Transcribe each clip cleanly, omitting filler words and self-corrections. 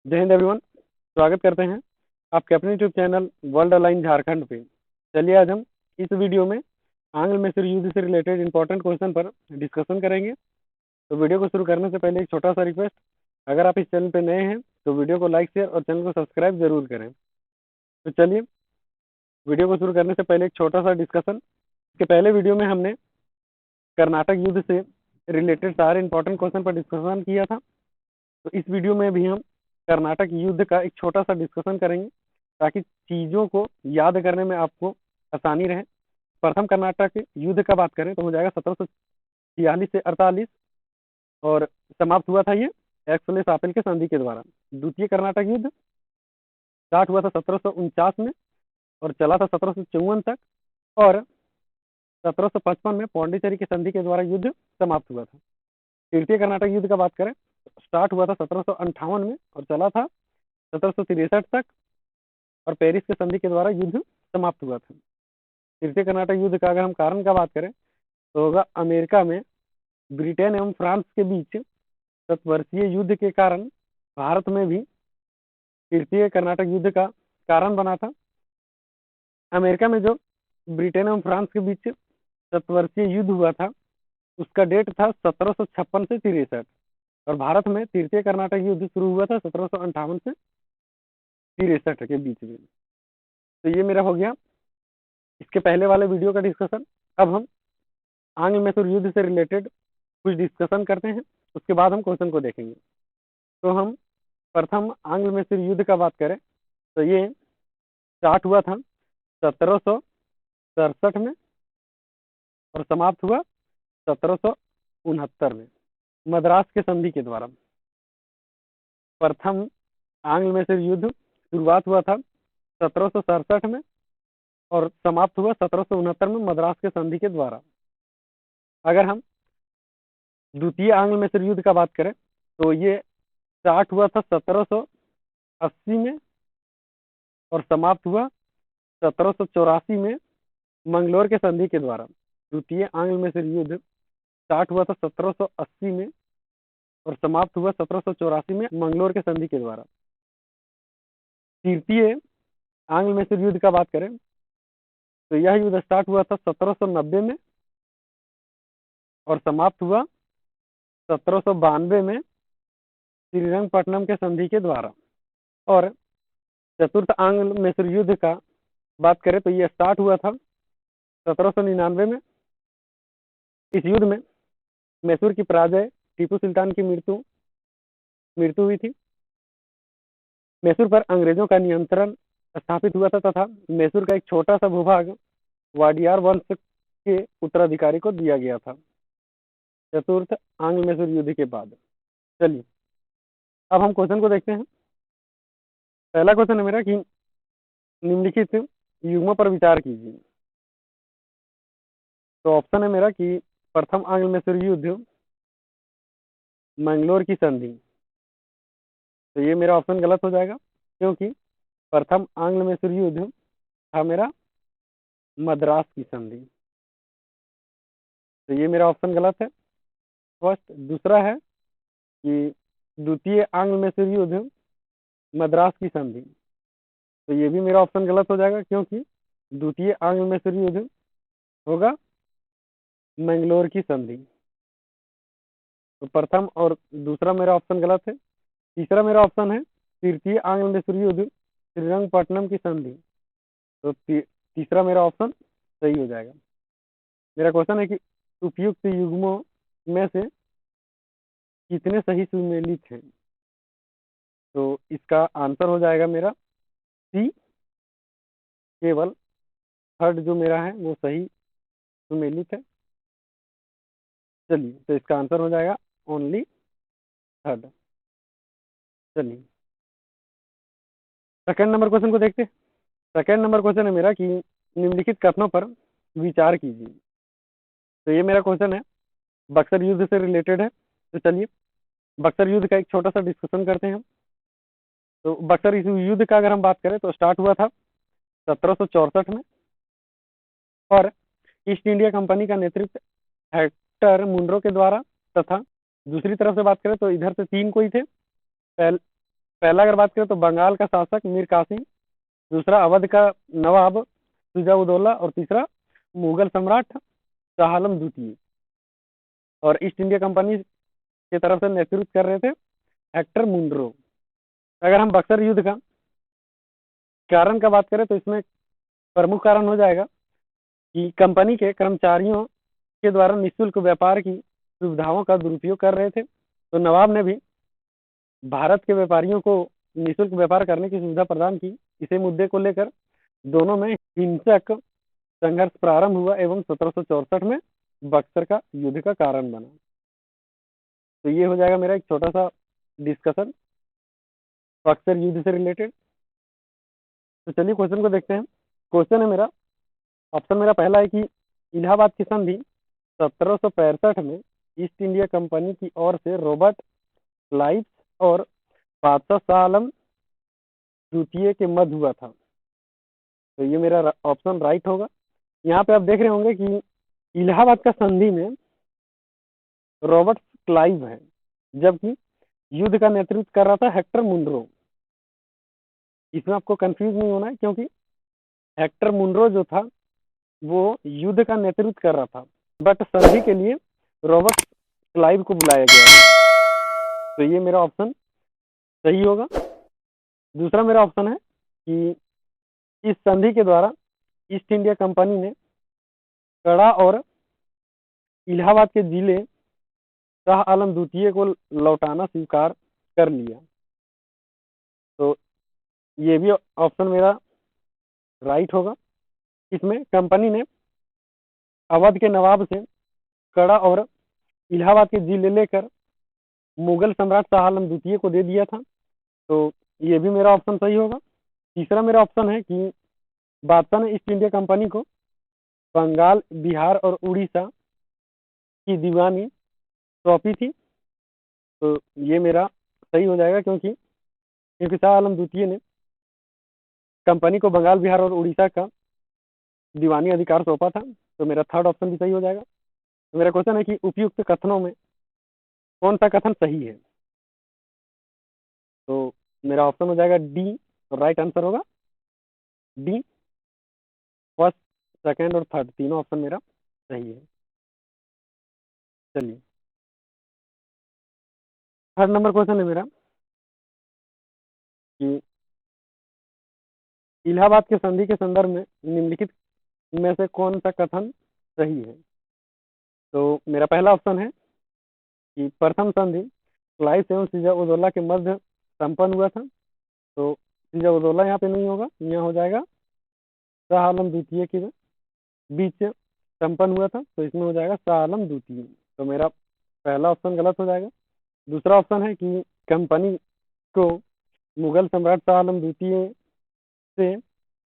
जय हिंद एवरीवन। स्वागत करते हैं आपके अपने YouTube channel world align Jharkhand पे। चलिए आज हम इस वीडियो में आंग्ल मैसूर युद्ध से रिलेटेड इंपॉर्टेंट क्वेश्चन पर डिस्कशन करेंगे। तो वीडियो को शुरू करने से पहले एक छोटा सा रिक्वेस्ट, अगर आप इस चैनल पे नए हैं तो वीडियो को लाइक शेयर और चैनल को सब्सक्राइब जरूर करें। तो चलिए वीडियो को शुरू करने से पहले एक छोटा सा डिस्कशन। इसके पहले वीडियो में हमने कर्नाटक युद्ध से रिलेटेड सारे इंपॉर्टेंट क्वेश्चन पर डिस्कशन किया था। तो इस वीडियो में भी हम कर्नाटक युद्ध का एक छोटा सा डिस्कशन करेंगे ताकि चीज़ों को याद करने में आपको आसानी रहे। प्रथम कर्नाटक युद्ध का बात करें तो हो जाएगा 1746 से 48 और समाप्त हुआ था ये एक्सले-सापेल के संधि के द्वारा। द्वितीय कर्नाटक युद्ध स्टार्ट हुआ था 1749 में और चला था 1754 तक और 1755 में पौंडीचेरी की संधि के द्वारा युद्ध समाप्त हुआ था। तृतीय कर्नाटक युद्ध का बात करें स्टार्ट हुआ था 1758 में और चला था 1763 तक और पेरिस के संधि के द्वारा युद्ध समाप्त हुआ था। तृतीय कर्नाटक युद्ध का अगर हम कारण का बात करें तो होगा अमेरिका में ब्रिटेन एवं फ्रांस के बीच 7 वर्षीय युद्ध के कारण भारत में भी तृतीय कर्नाटक युद्ध का कारण बना था। अमेरिका में जो ब्रिटेन एवं फ्रांस के बीच 7 वर्षीय युद्ध हुआ था उसका डेट था 1756 से 63 और भारत में तृतीय कर्नाटक युद्ध शुरू हुआ था 1758 से 63 के बीच में। तो ये मेरा हो गया इसके पहले वाले वीडियो का डिस्कशन। अब हम आंग्ल मैसूर युद्ध से रिलेटेड कुछ डिस्कशन करते हैं, उसके बाद हम क्वेश्चन को देखेंगे। तो हम प्रथम आंग्ल मैसूर युद्ध का बात करें तो ये स्टार्ट हुआ था 1767 में और समाप्त हुआ 1769 में मद्रास के संधि के द्वारा। प्रथम आंग्ल मैसूर युद्ध शुरुआत हुआ था 1767 में और समाप्त हुआ 1769 में मद्रास के संधि के द्वारा। अगर हम द्वितीय आंग्ल मैसूर युद्ध का बात करें तो ये स्टार्ट हुआ था 1780 में और समाप्त हुआ 1784 में मंगलोर के संधि के द्वारा। द्वितीय आंग्ल मैसूर युद्ध स्टार्ट हुआ था 1780 में और समाप्त हुआ 1784 में मंगलोर के संधि के द्वारा। तृतीय आंग्ल मैसूर युद्ध का बात करें तो यह युद्ध स्टार्ट हुआ था 1790 में और समाप्त हुआ 1792 में श्रीरंगपट्टनम के संधि के द्वारा। और चतुर्थ आंग्ल मैसूर युद्ध का बात करें तो यह स्टार्ट हुआ था 1799 में। इस युद्ध में मैसूर की पराजय, टीपू सुल्तान की मृत्यु हुई थी। मैसूर पर अंग्रेजों का नियंत्रण स्थापित हुआ था तथा मैसूर का एक छोटा सा भूभाग वाडियार वंश के उत्तराधिकारी को दिया गया था चतुर्थ आंग्ल मैसूर युद्ध के बाद। चलिए अब हम क्वेश्चन को देखते हैं। पहला क्वेश्चन है मेरा कि निम्नलिखित युग्मों पर विचार कीजिए। तो ऑप्शन है मेरा कि प्रथम आंग्ल मैसूर युद्ध, मंगलोर की संधि। तो ये मेरा ऑप्शन गलत हो जाएगा क्योंकि प्रथम आंग्ल मैसूर युद्ध था मेरा मद्रास की संधि। तो ये मेरा ऑप्शन गलत है फर्स्ट। दूसरा है कि द्वितीय आंग्ल मैसूर युद्ध मद्रास की संधि। तो ये भी मेरा ऑप्शन गलत हो जाएगा क्योंकि द्वितीय आंग्ल मैसूर युद्ध होगा मंगलोर की संधि। तो प्रथम और दूसरा मेरा ऑप्शन गलत है। तीसरा मेरा ऑप्शन है तृतीय आंग्ल मैसूर युद्ध श्रीरंगपट्टनम की संधि। तो तीसरा मेरा ऑप्शन सही हो जाएगा। मेरा क्वेश्चन है कि उपयुक्त युग्मों में से कितने सही सुमेलित हैं। तो इसका आंसर हो जाएगा मेरा सी, केवल थर्ड जो मेरा है वो सही सुमेलित है। चलिए तो इसका आंसर हो जाएगा ओनली थर्ड। चलिए सेकंड नंबर क्वेश्चन को देखते हैं। सेकंड नंबर क्वेश्चन है मेरा कि निम्नलिखित कथनों पर विचार कीजिए। तो ये मेरा क्वेश्चन है बक्सर युद्ध से रिलेटेड है। तो चलिए बक्सर युद्ध का एक छोटा सा डिस्कशन करते हैं हम। तो बक्सर इस युद्ध का अगर हम बात करें तो स्टार्ट हुआ था 1764 में और ईस्ट इंडिया कंपनी का नेतृत्व हेक्टर मुनरो के द्वारा तथा दूसरी तरफ से बात करें तो इधर से 3 कोई थे। पहला अगर बात करें तो बंगाल का शासक मीर कासिम, दूसरा अवध का नवाब शुजा-उद-दौला और तीसरा मुगल सम्राट शाह आलम द्वितीय। और ईस्ट इंडिया कंपनी की तरफ से नेतृत्व कर रहे थे हेक्टर मुनरो। अगर हम बक्सर युद्ध का कारण का बात करें तो इसमें प्रमुख कारण हो जाएगा कि कंपनी के कर्मचारियों के द्वारा निःशुल्क व्यापार की सुविधाओं का दुरुपयोग कर रहे थे। तो नवाब ने भी भारत के व्यापारियों को निःशुल्क व्यापार करने की सुविधा प्रदान की। इसी मुद्दे को लेकर दोनों में हिंसक संघर्ष प्रारंभ हुआ एवं 1764 में बक्सर का युद्ध का कारण बना। तो ये हो जाएगा मेरा एक छोटा सा डिस्कशन बक्सर युद्ध से रिलेटेड। तो चलिए क्वेश्चन को देखते हैं। क्वेश्चन है मेरा, ऑप्शन मेरा पहला है कि इलाहाबाद की संधि 1765 में ईस्ट इंडिया कंपनी की ओर से रॉबर्ट क्लाइव और बादशाह शाह आलम द्वितीय के मध्य हुआ था। तो ये मेरा ऑप्शन राइट होगा। यहाँ पे आप देख रहे होंगे कि इलाहाबाद का संधि में रॉबर्ट क्लाइव है, जबकि युद्ध का नेतृत्व कर रहा था हेक्टर मुनरो। इसमें आपको कंफ्यूज नहीं होना है, क्योंकि हेक्टर मुनरो जो था वो युद्ध का नेतृत्व कर रहा था, बट संधि के लिए रॉबर्ट क्लाइव को बुलाया गया था। तो ये मेरा ऑप्शन सही होगा। दूसरा मेरा ऑप्शन है कि इस संधि के द्वारा ईस्ट इंडिया कंपनी ने कड़ा और इलाहाबाद के जिले शाह आलम द्वितीय को लौटाना स्वीकार कर लिया। तो ये भी ऑप्शन मेरा राइट होगा। इसमें कंपनी ने अवध के नवाब से कड़ा और इलाहाबाद के जिले लेकर मुगल सम्राट शाह आलम द्वितीय को दे दिया था। तो ये भी मेरा ऑप्शन सही होगा। तीसरा मेरा ऑप्शन है कि बादशाह ने ईस्ट इंडिया कंपनी को बंगाल, बिहार और उड़ीसा की दीवानी सौंपी थी। तो ये मेरा सही हो जाएगा, क्योंकि शाह आलम द्वितीय ने कंपनी को बंगाल, बिहार और उड़ीसा का दीवानी अधिकार सौंपा था। तो मेरा थर्ड ऑप्शन भी सही हो जाएगा। तो मेरा क्वेश्चन है कि उपयुक्त कथनों में कौन सा कथन सही है। तो मेरा ऑप्शन हो जाएगा डी, राइट आंसर होगा डी। फर्स्ट, सेकंड और थर्ड तीनों ऑप्शन मेरा सही है। चलिए थर्ड नंबर क्वेश्चन है मेरा कि इलाहाबाद के संधि के संदर्भ में निम्नलिखित में से कौन सा कथन सही है। तो मेरा पहला ऑप्शन है कि प्रथम संधि क्लाइव एवं शुजा-उद-दौला के मध्य संपन्न हुआ था। तो शुजा-उद-दौला यहाँ पे नहीं होगा, यहाँ हो जाएगा शाह आलम द्वितीय के बीच संपन्न हुआ था। तो इसमें हो जाएगा शाह आलम द्वितीय। तो मेरा पहला ऑप्शन गलत हो जाएगा। दूसरा ऑप्शन है कि कंपनी को मुगल सम्राट शाह आलम द्वितीय से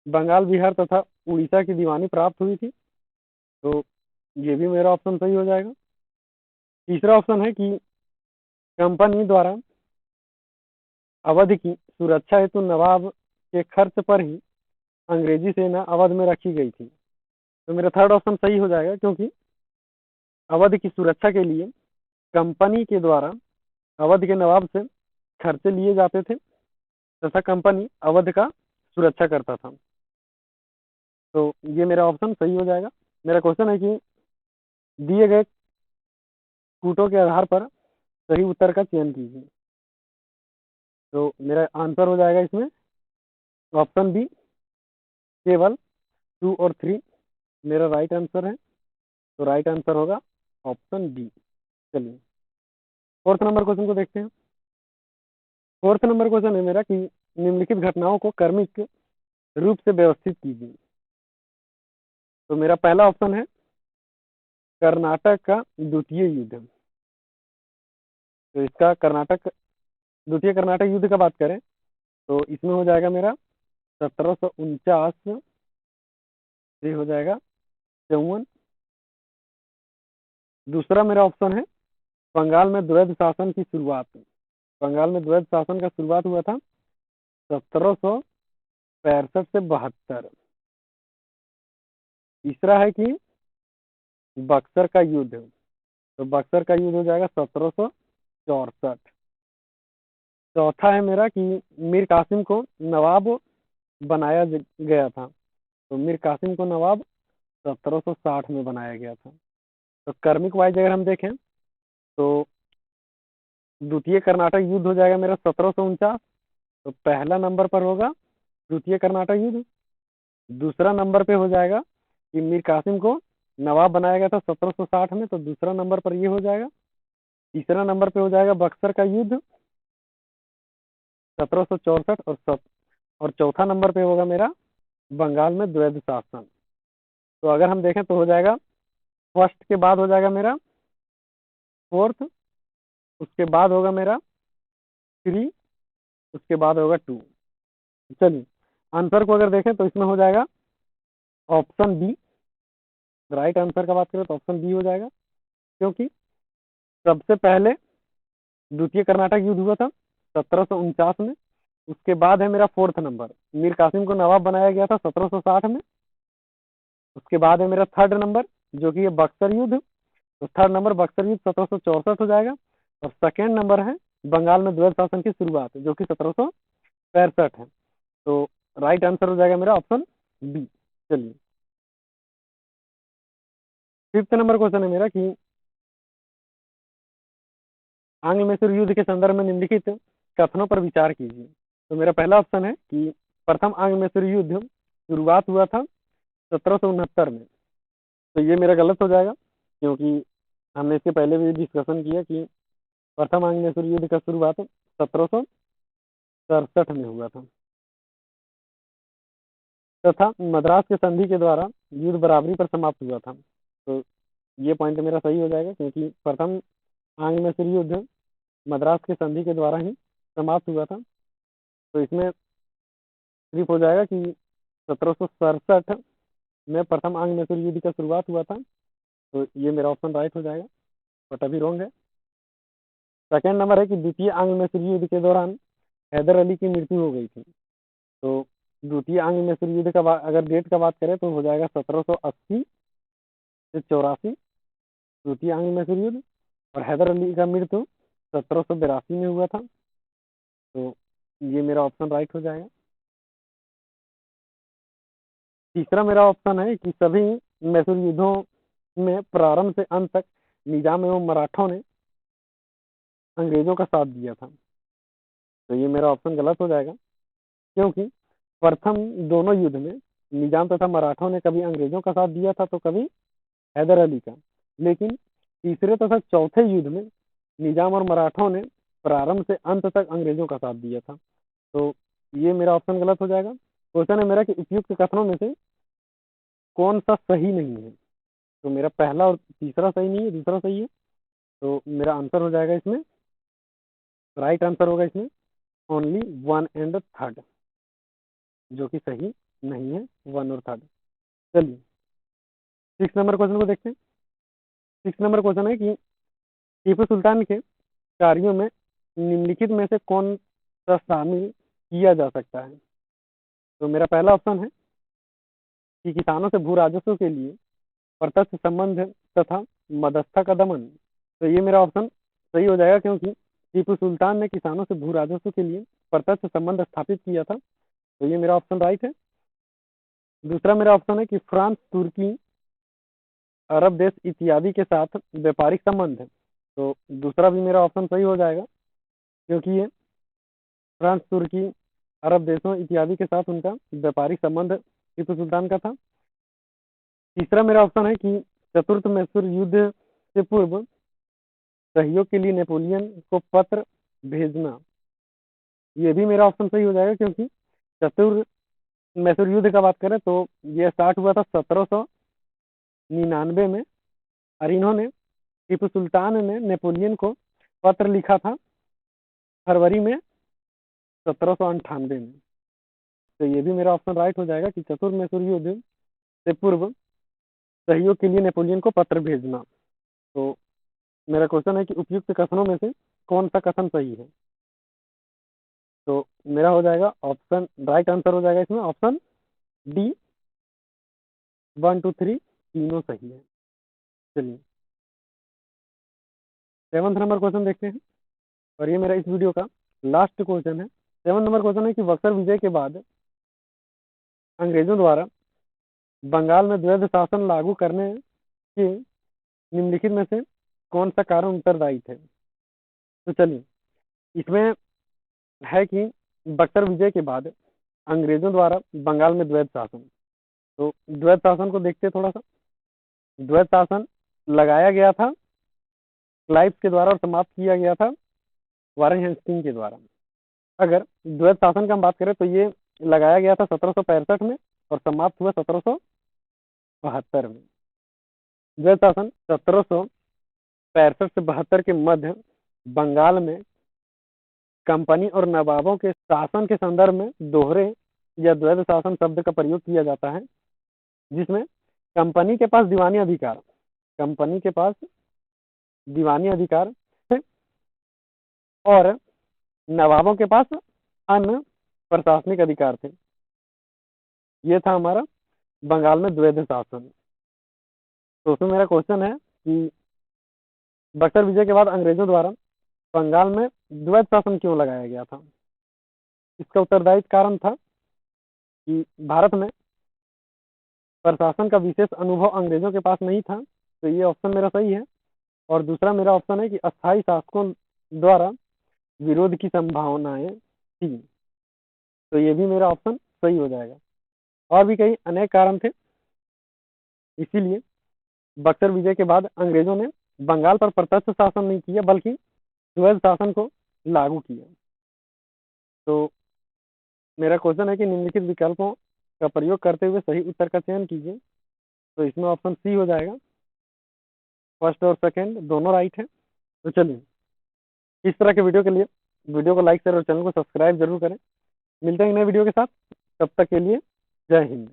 बंगाल, बिहार तथा उड़ीसा की दीवानी प्राप्त हुई थी। तो ये भी मेरा ऑप्शन सही हो जाएगा। तीसरा ऑप्शन है कि कंपनी द्वारा अवध की सुरक्षा हेतु नवाब के खर्च पर ही अंग्रेजी सेना अवध में रखी गई थी। तो मेरा थर्ड ऑप्शन सही हो जाएगा, क्योंकि अवध की सुरक्षा के लिए कंपनी के द्वारा अवध के नवाब से खर्चे लिए जाते थे तथा कंपनी अवध का सुरक्षा करता था। तो ये मेरा ऑप्शन सही हो जाएगा। मेरा क्वेश्चन है कि दिए गए कूटों के आधार पर सही उत्तर का चयन कीजिए। तो मेरा आंसर हो जाएगा इसमें ऑप्शन बी, केवल 2 और 3 मेरा राइट आंसर है। तो राइट आंसर होगा ऑप्शन बी। चलिए फोर्थ नंबर क्वेश्चन को देखते हैं। फोर्थ नंबर क्वेश्चन है मेरा कि निम्नलिखित घटनाओं को क्रमिक रूप से व्यवस्थित कीजिए। तो मेरा पहला ऑप्शन है कर्नाटक का द्वितीय युद्ध। तो इसका द्वितीय कर्नाटक युद्ध का बात करें तो इसमें हो जाएगा मेरा 1749 से हो जाएगा 54। दूसरा मेरा ऑप्शन है बंगाल में द्वैध शासन की शुरुआत। बंगाल में द्वैध शासन का शुरुआत हुआ था 1765 से 72। तीसरा है कि बक्सर का युद्ध। तो बक्सर का युद्ध हो जाएगा 1764। चौथा है मेरा कि मीर कासिम को नवाब बनाया गया था। तो मीर कासिम को नवाब 1760 में बनाया गया था। तो क्रमिक वाइज अगर हम देखें तो द्वितीय कर्नाटक युद्ध हो जाएगा मेरा 1749। तो पहला नंबर पर होगा द्वितीय कर्नाटक युद्ध। दूसरा नंबर पे हो जाएगा कि मीर कासिम को नवाब बनाया गया था 1760 में, तो दूसरा नंबर पर ये हो जाएगा। तीसरा नंबर पे हो जाएगा बक्सर का युद्ध 1764 और चौथा नंबर पे होगा मेरा बंगाल में द्वैध शासन। तो अगर हम देखें तो हो जाएगा फर्स्ट के बाद हो जाएगा मेरा फोर्थ, उसके बाद होगा मेरा थ्री, उसके बाद होगा टू। चलिए आंसर को अगर देखें तो इसमें हो जाएगा ऑप्शन बी। राइट आंसर का बात करें तो ऑप्शन बी हो जाएगा, क्योंकि सबसे पहले द्वितीय कर्नाटक युद्ध हुआ था 1749 में। उसके बाद है मेरा फोर्थ नंबर, मीर कासिम को नवाब बनाया गया था 1760 में। उसके बाद है मेरा थर्ड नंबर जो कि ये बक्सर युद्ध। तो थर्ड नंबर बक्सर युद्ध 1764 हो जाएगा। और सेकेंड नंबर है बंगाल में द्वैध शासन की शुरुआत जो कि 1765 है। तो राइट आंसर हो जाएगा मेरा ऑप्शन बी। चलिए फिफ्थ नंबर क्वेश्चन है मेरा कि आंग्ल मैसूर युद्ध के संदर्भ में निम्नलिखित कथनों पर विचार कीजिए। तो मेरा पहला ऑप्शन है कि प्रथम आंग्ल मैसूर युद्ध शुरुआत हुआ था 1769 में। तो ये मेरा गलत हो जाएगा, क्योंकि हमने इसके पहले भी डिस्कशन किया कि प्रथम आंग्ल मैसूर युद्ध का शुरुआत 1767 में हुआ था तथा मद्रास के संधि के द्वारा युद्ध बराबरी पर समाप्त हुआ था। तो ये पॉइंट मेरा सही हो जाएगा, क्योंकि प्रथम आंग्ल मैसूर युद्ध मद्रास के संधि के द्वारा ही समाप्त हुआ था। तो इसमें सिर्फ हो जाएगा कि 1767 में प्रथम आंग्ल मैसूर युद्ध का शुरुआत हुआ था। तो ये मेरा ऑप्शन राइट हो जाएगा, बट अभी रॉन्ग है। सेकेंड नंबर है कि द्वितीय आंग्ल मैसूर युद्ध के दौरान हैदर अली की मृत्यु हो गई थी। तो द्वितीय आंग्ल मैसूर युद्ध का अगर डेट का बात करें तो हो जाएगा 1780 से 84 द्वितीय आंग्ल मैसूर युद्ध। और हैदर अली का मृत्यु 1782 में हुआ था। तो ये मेरा ऑप्शन राइट हो जाएगा। तीसरा मेरा ऑप्शन है कि सभी मैसूर युद्धों में प्रारंभ से अंत तक निजाम एवं मराठों ने अंग्रेजों का साथ दिया था। तो ये मेरा ऑप्शन गलत हो जाएगा, क्योंकि प्रथम दोनों युद्ध में निजाम तथा मराठों ने कभी अंग्रेजों का साथ दिया था तो कभी हैदर अली का। लेकिन तीसरे तथा चौथे युद्ध में निजाम और मराठों ने प्रारंभ से अंत तक अंग्रेजों का साथ दिया था। तो ये मेरा ऑप्शन गलत हो जाएगा। क्वेश्चन है मेरा कि उपयुक्त कथनों में से कौन सा सही नहीं है। तो मेरा पहला और तीसरा सही नहीं है, दूसरा सही है। तो मेरा आंसर हो जाएगा इसमें, राइट आंसर होगा इसमें ओनली वन एंड थर्ड, जो कि सही नहीं है, वन और थर्ड। चलिए सिक्स नंबर क्वेश्चन को देखते हैं। सिक्स नंबर क्वेश्चन है कि टीपू सुल्तान के कार्यों में निम्नलिखित में से कौन सा शामिल किया जा सकता है। तो मेरा पहला ऑप्शन है कि किसानों से भू राजस्व के लिए प्रत्यक्ष संबंध तथा मध्यस्थता का दमन। तो ये मेरा ऑप्शन सही हो जाएगा, क्योंकि टीपू सुल्तान ने किसानों से भू राजस्व के लिए प्रत्यक्ष संबंध स्थापित किया था। तो ये मेरा ऑप्शन राइट है। दूसरा मेरा ऑप्शन है कि फ्रांस, तुर्की, अरब देश इत्यादि के साथ व्यापारिक संबंध है। तो दूसरा भी मेरा ऑप्शन सही हो जाएगा, क्योंकि ये फ्रांस, तुर्की, अरब देशों इत्यादि के साथ उनका व्यापारिक संबंध टीपू सुल्तान का था। तीसरा मेरा ऑप्शन है कि चतुर्थ मैसूर युद्ध से पूर्व सहयोग के लिए नेपोलियन को पत्र भेजना। ये भी मेरा ऑप्शन सही हो जाएगा, क्योंकि चतुर्थ मैसूर युद्ध का बात करें तो ये स्टार्ट हुआ था 1799 में। और इन्होंने टीपू सुल्तान ने नेपोलियन को पत्र लिखा था फरवरी में 1798 में। तो ये भी मेरा ऑप्शन राइट हो जाएगा कि चतुर्थ मैसूर युद्ध से पूर्व सहयोग के लिए नेपोलियन को पत्र भेजना। तो मेरा क्वेश्चन है कि उपयुक्त कथनों में से कौन सा कथन सही है। तो मेरा हो जाएगा ऑप्शन, राइट आंसर हो जाएगा इसमें ऑप्शन डी, 1 2 3 तीनों सही है। चलिए सेवंथ नंबर क्वेश्चन देखते हैं, और ये मेरा इस वीडियो का लास्ट क्वेश्चन है, 7 नंबर क्वेश्चन है कि बक्सर विजय के बाद अंग्रेजों द्वारा बंगाल में द्वैध शासन लागू करने के निम्नलिखित में से कौन सा कारण उत्तरदायी थे। तो चलिए, इसमें है कि बक्सर विजय के बाद अंग्रेजों द्वारा बंगाल में द्वैध शासन, तो द्वैध शासन को देखते हैं थोड़ा सा। द्वैध शासन लगाया गया था क्लाइव के द्वारा और समाप्त किया गया था वारेन हेस्टिंग के द्वारा। अगर द्वैध शासन की हम बात करें तो ये लगाया गया था 1765 में और समाप्त हुआ 1772 में। द्वैध शासन 1765 से 72 के मध्य बंगाल में कंपनी और नवाबों के शासन के संदर्भ में दोहरे या द्वैध शासन शब्द का प्रयोग किया जाता है, जिसमें कंपनी के पास दीवानी अधिकार, कंपनी के पास दीवानी अधिकार है और नवाबों के पास अन्य प्रशासनिक अधिकार थे। ये था हमारा बंगाल में द्वैध शासन। तो उसमें मेरा क्वेश्चन है कि बक्सर विजय के बाद अंग्रेजों द्वारा बंगाल में द्वैध शासन क्यों लगाया गया था। इसका उत्तरदायी कारण था कि भारत में प्रशासन का विशेष अनुभव अंग्रेजों के पास नहीं था, तो ये ऑप्शन मेरा सही है। और दूसरा मेरा ऑप्शन है कि अस्थायी शासकों द्वारा विरोध की संभावनाएं थी, तो ये भी मेरा ऑप्शन सही हो जाएगा। और भी कई अनेक कारण थे, इसीलिए बक्सर विजय के बाद अंग्रेजों ने बंगाल पर प्रत्यक्ष शासन नहीं किया बल्कि द्वैध शासन को लागू किया। तो मेरा क्वेश्चन है कि निम्नलिखित विकल्पों का प्रयोग करते हुए सही उत्तर का चयन कीजिए। तो इसमें ऑप्शन सी हो जाएगा, फर्स्ट और सेकंड दोनों राइट है। तो चलिए, इस तरह के वीडियो के लिए वीडियो को लाइक शेयर और चैनल को सब्सक्राइब जरूर करें। मिलते हैं नए वीडियो के साथ, तब तक के लिए जय हिंद।